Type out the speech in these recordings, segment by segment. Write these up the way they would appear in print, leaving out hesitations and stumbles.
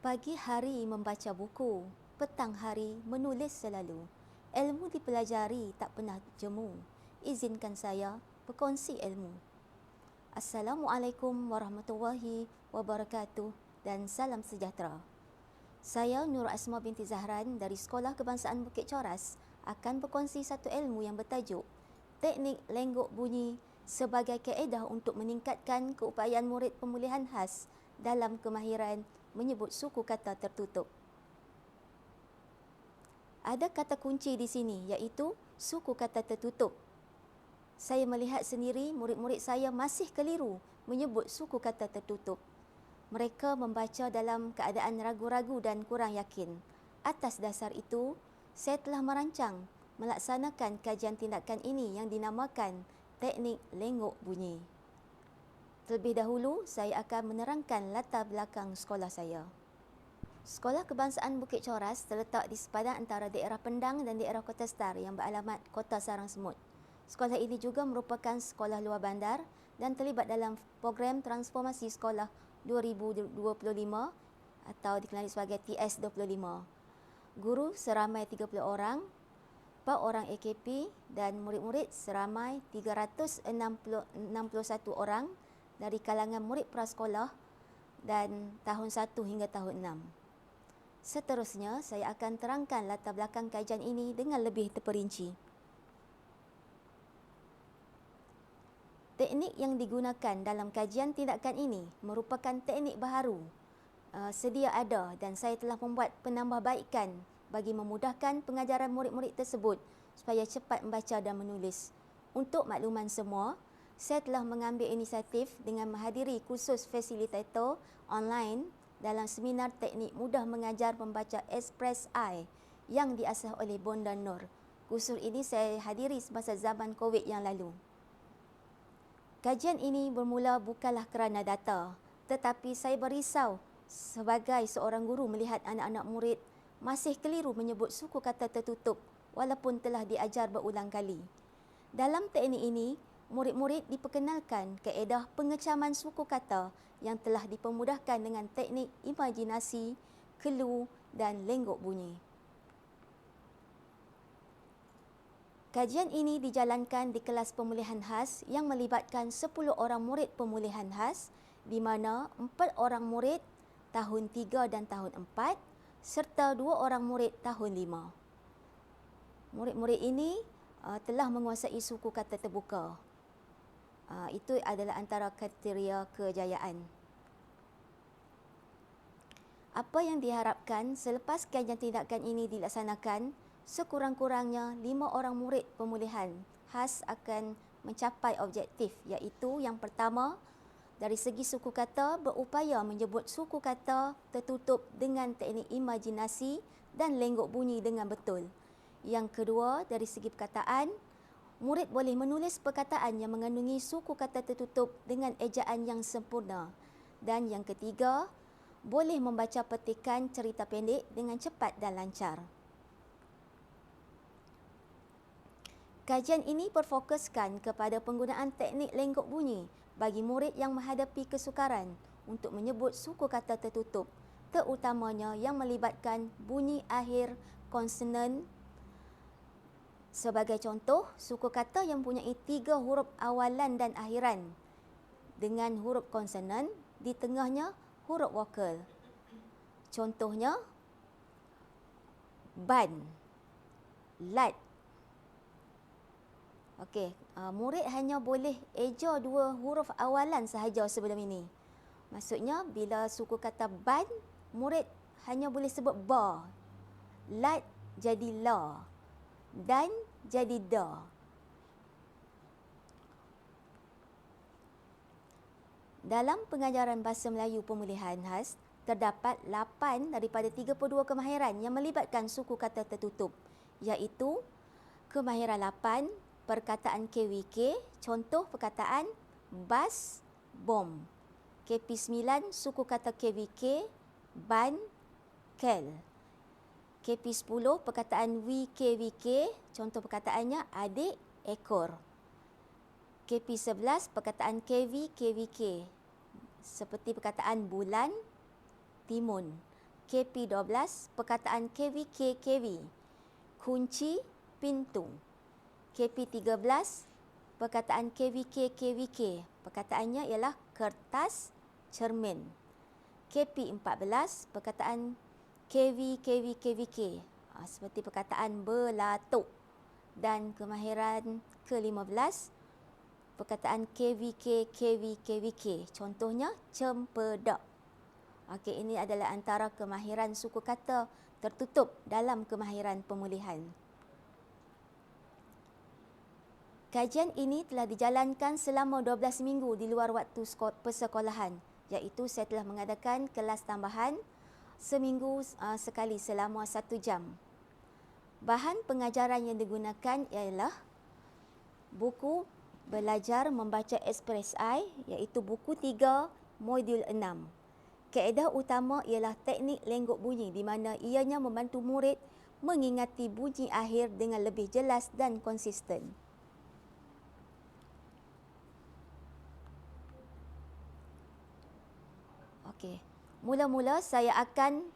Pagi hari membaca buku, petang hari menulis selalu. Ilmu dipelajari tak pernah jemu. Izinkan saya berkongsi ilmu. Assalamualaikum warahmatullahi wabarakatuh dan salam sejahtera. Saya Nur Asma binti Zahran dari Sekolah Kebangsaan Bukit Coras akan berkongsi satu ilmu yang bertajuk Teknik Lenggok Bunyi sebagai kaedah untuk meningkatkan keupayaan murid pemulihan khas dalam kemahiran menyebut suku kata tertutup. Ada kata kunci di sini iaitu suku kata tertutup. Saya melihat sendiri murid-murid saya masih keliru menyebut suku kata tertutup. Mereka membaca dalam keadaan ragu-ragu dan kurang yakin. Atas dasar itu, saya telah merancang melaksanakan kajian tindakan ini yang dinamakan teknik lenggok bunyi. Terlebih dahulu, saya akan menerangkan latar belakang sekolah saya. Sekolah Kebangsaan Bukit Coras terletak di sepadan antara daerah Pendang dan daerah Kota Star yang beralamat Kota Sarang Semut. Sekolah ini juga merupakan sekolah luar bandar dan terlibat dalam program transformasi sekolah 2025 atau dikenali sebagai TS25. Guru seramai 30 orang, 4 orang AKP dan murid-murid seramai 361 orang dari kalangan murid prasekolah dan tahun 1 hingga tahun 6. Seterusnya, saya akan terangkan latar belakang kajian ini dengan lebih terperinci. Teknik yang digunakan dalam kajian tindakan ini merupakan teknik baharu, sedia ada dan saya telah membuat penambahbaikan bagi memudahkan pengajaran murid-murid tersebut supaya cepat membaca dan menulis. Untuk makluman semua, saya telah mengambil inisiatif dengan menghadiri kursus fasilitator online dalam seminar teknik mudah mengajar membaca Express I yang diasas oleh Bonda Nur. Kursus ini saya hadiri semasa zaman COVID yang lalu. Kajian ini bermula bukanlah kerana data, tetapi saya berisau sebagai seorang guru melihat anak-anak murid masih keliru menyebut suku kata tertutup walaupun telah diajar berulang kali. Dalam teknik ini, murid-murid diperkenalkan kaedah pengecaman suku kata yang telah dipermudahkan dengan teknik imajinasi, clue dan lenggok bunyi. Kajian ini dijalankan di kelas pemulihan khas yang melibatkan 10 orang murid pemulihan khas di mana 4 orang murid tahun 3 dan tahun 4 serta 2 orang murid tahun 5. Murid-murid ini telah menguasai suku kata terbuka. Itu adalah antara kriteria kejayaan. Apa yang diharapkan selepas kajian tindakan ini dilaksanakan, sekurang-kurangnya 5 orang murid pemulihan khas akan mencapai objektif iaitu yang pertama, dari segi suku kata berupaya menyebut suku kata tertutup dengan teknik imajinasi dan lenggok bunyi dengan betul. Yang kedua, dari segi perkataan, murid boleh menulis perkataan yang mengandungi suku kata tertutup dengan ejaan yang sempurna. Dan yang ketiga, boleh membaca petikan cerita pendek dengan cepat dan lancar. Kajian ini berfokuskan kepada penggunaan teknik lenggok bunyi bagi murid yang menghadapi kesukaran untuk menyebut suku kata tertutup, terutamanya yang melibatkan bunyi akhir konsonan. Sebagai contoh, suku kata yang mempunyai 3 huruf awalan dan akhiran dengan huruf konsonan, di tengahnya huruf vokal. Contohnya, ban, lat. Okey, murid hanya boleh eja 2 huruf awalan sahaja sebelum ini. Maksudnya, bila suku kata ban, murid hanya boleh sebut ba. Lat jadi la. Dan jadi da. Dalam pengajaran bahasa Melayu pemulihan khas, terdapat 8 daripada 32 kemahiran yang melibatkan suku kata tertutup, iaitu kemahiran 8, perkataan KWK, contoh perkataan bas, bom. KP9, suku kata KWK, ban, kel. KP10, perkataan WKWK, contoh perkataannya adik, ekor. KP11, perkataan KV, KVK, seperti perkataan bulan, timun. KP12, perkataan KVK, KV, kunci, pintu. KP13, perkataan KVK, KVK, perkataannya ialah kertas, cermin. KP14, perkataan KV, KV, KVK, seperti perkataan belatuk. Dan kemahiran ke-15, perkataan KVK, KV, KVK, contohnya cempedak. Okey, ini adalah antara kemahiran suku kata tertutup dalam kemahiran pemulihan. Kajian ini telah dijalankan selama 12 minggu di luar waktu persekolahan, iaitu saya telah mengadakan kelas tambahan seminggu sekali selama 1 jam. Bahan pengajaran yang digunakan ialah buku Belajar Membaca Express I, iaitu buku 3, modul 6. Kaedah utama ialah teknik lenggok bunyi di mana ianya membantu murid mengingati bunyi akhir dengan lebih jelas dan konsisten. Okey, mula-mula saya akan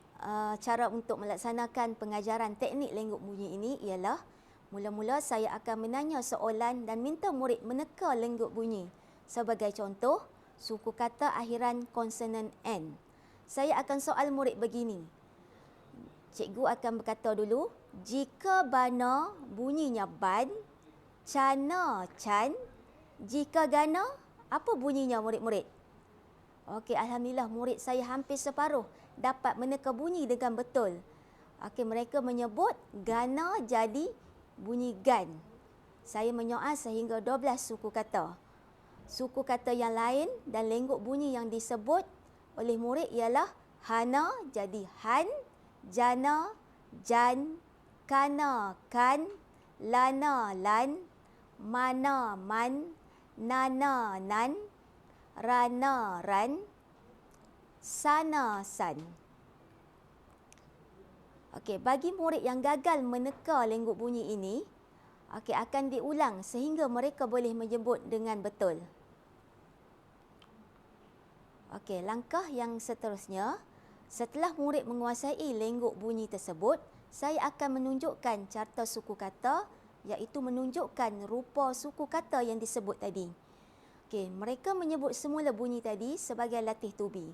cara untuk melaksanakan pengajaran teknik lenggok bunyi ini ialah mula-mula saya akan menanya soalan dan minta murid meneka lenggok bunyi. Sebagai contoh, suku kata akhiran konsonan N. Saya akan soal murid begini. Cikgu akan berkata dulu, jika bana bunyinya ban, cana can, jika gana, apa bunyinya murid-murid? Okey, alhamdulillah murid saya hampir separuh dapat meneka bunyi dengan betul. Okey, mereka menyebut gana jadi bunyi gan. Saya menyoal sehingga 12 suku kata. Suku kata yang lain dan lenggok bunyi yang disebut oleh murid ialah hana jadi han, jana jan, kana kan, lana lan, mana man, nana nan, rana ran, sana san. Okey, bagi murid yang gagal meneka lenggok bunyi ini, okey, akan diulang sehingga mereka boleh menyebut dengan betul. Okey, langkah yang seterusnya, setelah murid menguasai lenggok bunyi tersebut, saya akan menunjukkan carta suku kata, iaitu menunjukkan rupa suku kata yang disebut tadi. Okey, mereka menyebut semula bunyi tadi sebagai latih tubi.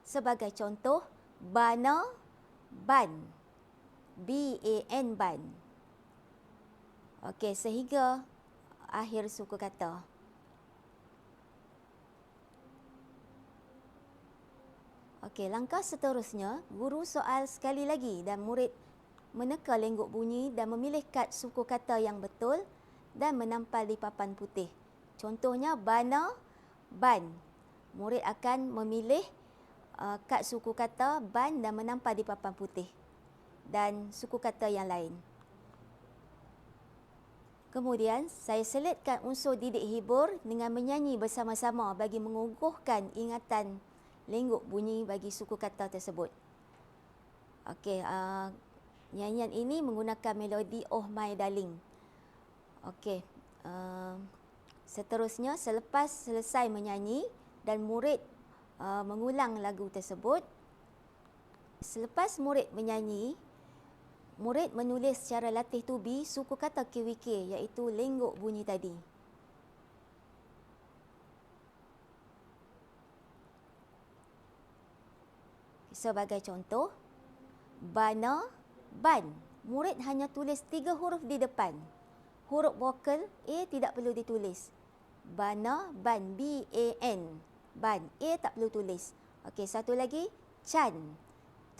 Sebagai contoh, bana, ban. B-A-N, ban. Okey, sehingga akhir suku kata. Okey, langkah seterusnya, guru soal sekali lagi dan murid meneka lenggok bunyi dan memilih kad suku kata yang betul dan menampal di papan putih. Contohnya, bana, ban. Murid akan memilih kad suku kata ban dan menampal di papan putih. Dan suku kata yang lain. Kemudian, saya selitkan unsur didik hibur dengan menyanyi bersama-sama bagi mengukuhkan ingatan lenggok bunyi bagi suku kata tersebut. Okey, nyanyian ini menggunakan melodi Oh My Darling. Okey, seterusnya selepas selesai menyanyi dan murid mengulang lagu tersebut, selepas murid menyanyi, murid menulis secara latih tubi suku kata KVK, iaitu lenggok bunyi tadi. Sebagai contoh, bana, ban. Murid hanya tulis 3 huruf di depan. Huruf vokal A tidak perlu ditulis. Bana, ban, B-A-N. Ban, A tak perlu tulis. Okey, satu lagi, can.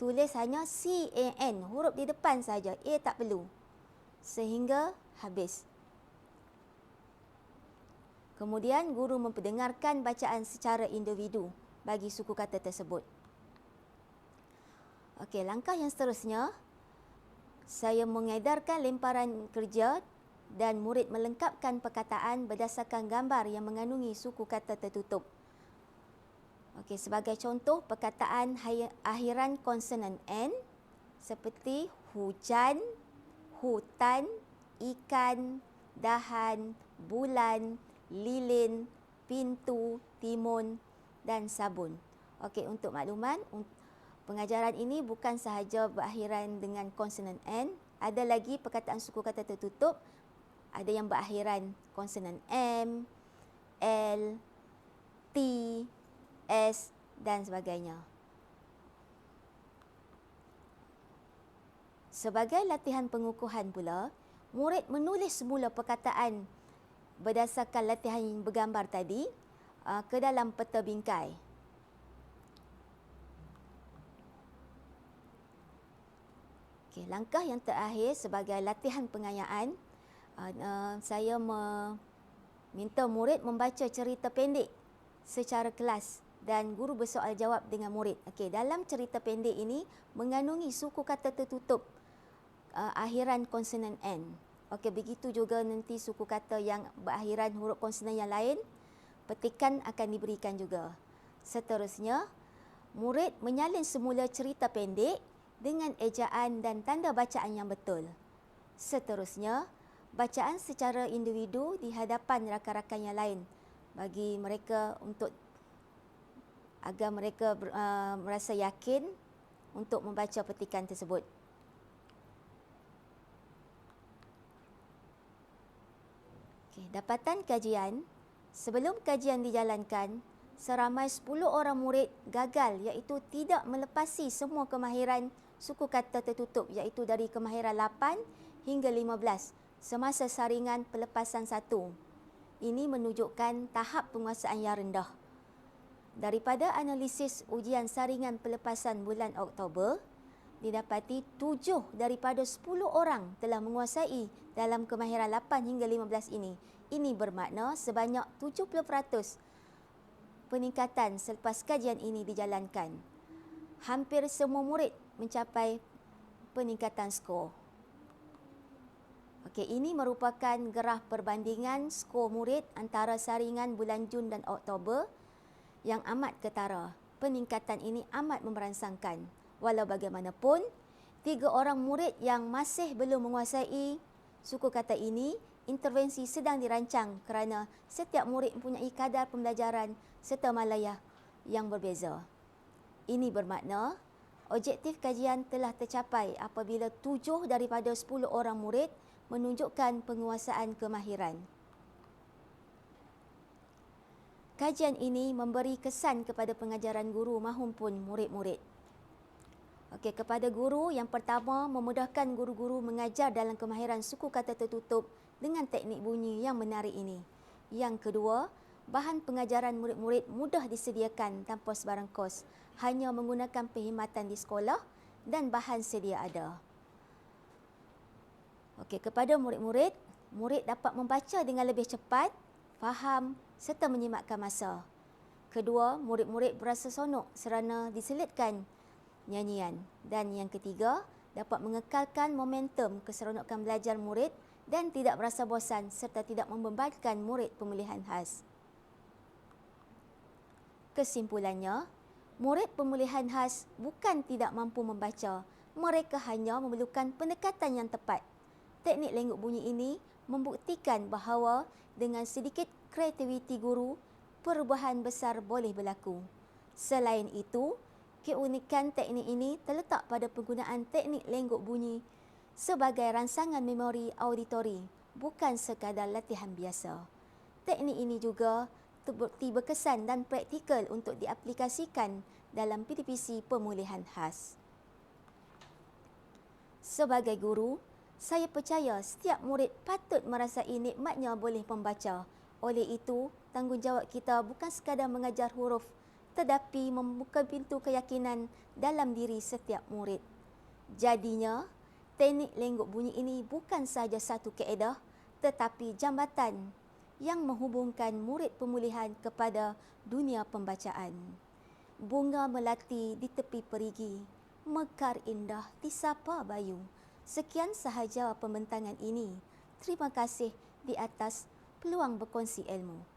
Tulis hanya C-A-N. Huruf di depan saja, A tak perlu. Sehingga habis. Kemudian, guru memperdengarkan bacaan secara individu bagi suku kata tersebut. Okey, langkah yang seterusnya, saya mengedarkan lemparan kerja dan murid melengkapkan perkataan berdasarkan gambar yang mengandungi suku kata tertutup. Okey, sebagai contoh, perkataan akhiran konsonan N seperti hujan, hutan, ikan, dahan, bulan, lilin, pintu, timun dan sabun. Okey, untuk makluman, Pengajaran ini bukan sahaja berakhiran dengan konsonan N, ada lagi perkataan suku kata tertutup, ada yang berakhiran konsonan M, L, T, S dan sebagainya. Sebagai latihan pengukuhan pula, murid menulis semula perkataan berdasarkan latihan yang bergambar tadi ke dalam peta bingkai. Okey, langkah yang terakhir sebagai latihan pengayaan, saya meminta murid membaca cerita pendek secara kelas dan guru bersoal jawab dengan murid. Okey, dalam cerita pendek ini mengandungi suku kata tertutup akhiran konsonan N. Okey, begitu juga nanti suku kata yang berakhiran huruf konsonan yang lain, petikan akan diberikan juga. Seterusnya, murid menyalin semula cerita pendek dengan ejaan dan tanda bacaan yang betul. Seterusnya, bacaan secara individu di hadapan rakan-rakan yang lain bagi mereka agar mereka merasa yakin untuk membaca petikan tersebut. Okay, dapatan kajian. Sebelum kajian dijalankan, seramai 10 orang murid gagal iaitu tidak melepasi semua kemahiran suku kata tertutup iaitu dari kemahiran 8 hingga 15 semasa saringan pelepasan 1. Ini menunjukkan tahap penguasaan yang rendah. Daripada analisis ujian saringan pelepasan bulan Oktober, didapati 7 daripada 10 orang telah menguasai dalam kemahiran 8 hingga 15 ini. Ini bermakna sebanyak 70% peningkatan selepas kajian ini dijalankan. Hampir semua murid mencapai peningkatan skor. Okey, ini merupakan graf perbandingan skor murid antara saringan bulan Jun dan Oktober yang amat ketara. Peningkatan ini amat memberansangkan. Walau bagaimanapun, 3 orang murid yang masih belum menguasai suku kata ini, intervensi sedang dirancang kerana setiap murid mempunyai kadar pembelajaran serta malaya yang berbeza. Ini bermakna objektif kajian telah tercapai apabila 7 daripada 10 orang murid menunjukkan penguasaan kemahiran. Kajian ini memberi kesan kepada pengajaran guru maupun murid-murid. Okey, kepada guru, yang pertama memudahkan guru-guru mengajar dalam kemahiran suku kata tertutup dengan teknik bunyi yang menarik ini. Yang kedua, bahan pengajaran murid-murid mudah disediakan tanpa sebarang kos, hanya menggunakan perkhidmatan di sekolah dan bahan sedia ada. Okey, kepada murid-murid, murid dapat membaca dengan lebih cepat, faham serta menyimatkan masa. Kedua, murid-murid berasa sonok serana diselitkan nyanyian. Dan yang ketiga, dapat mengekalkan momentum keseronokan belajar murid dan tidak berasa bosan serta tidak membebankan murid pemulihan khas. Kesimpulannya, murid pemulihan khas bukan tidak mampu membaca, mereka hanya memerlukan pendekatan yang tepat. Teknik lenggok bunyi ini membuktikan bahawa dengan sedikit kreativiti guru, perubahan besar boleh berlaku. Selain itu, keunikan teknik ini terletak pada penggunaan teknik lenggok bunyi sebagai rangsangan memori auditori, bukan sekadar latihan biasa. Teknik ini juga terbukti berkesan dan praktikal untuk diaplikasikan dalam PDPC pemulihan khas. Sebagai guru, saya percaya setiap murid patut merasai nikmatnya boleh membaca. Oleh itu, tanggungjawab kita bukan sekadar mengajar huruf, tetapi membuka pintu keyakinan dalam diri setiap murid. Jadinya, teknik lenggok bunyi ini bukan sahaja satu kaedah, tetapi jambatan yang menghubungkan murid pemulihan kepada dunia pembacaan. Bunga melati di tepi perigi, mekar indah di sapa bayu. Sekian sahaja pembentangan ini. Terima kasih di atas peluang berkongsi ilmu.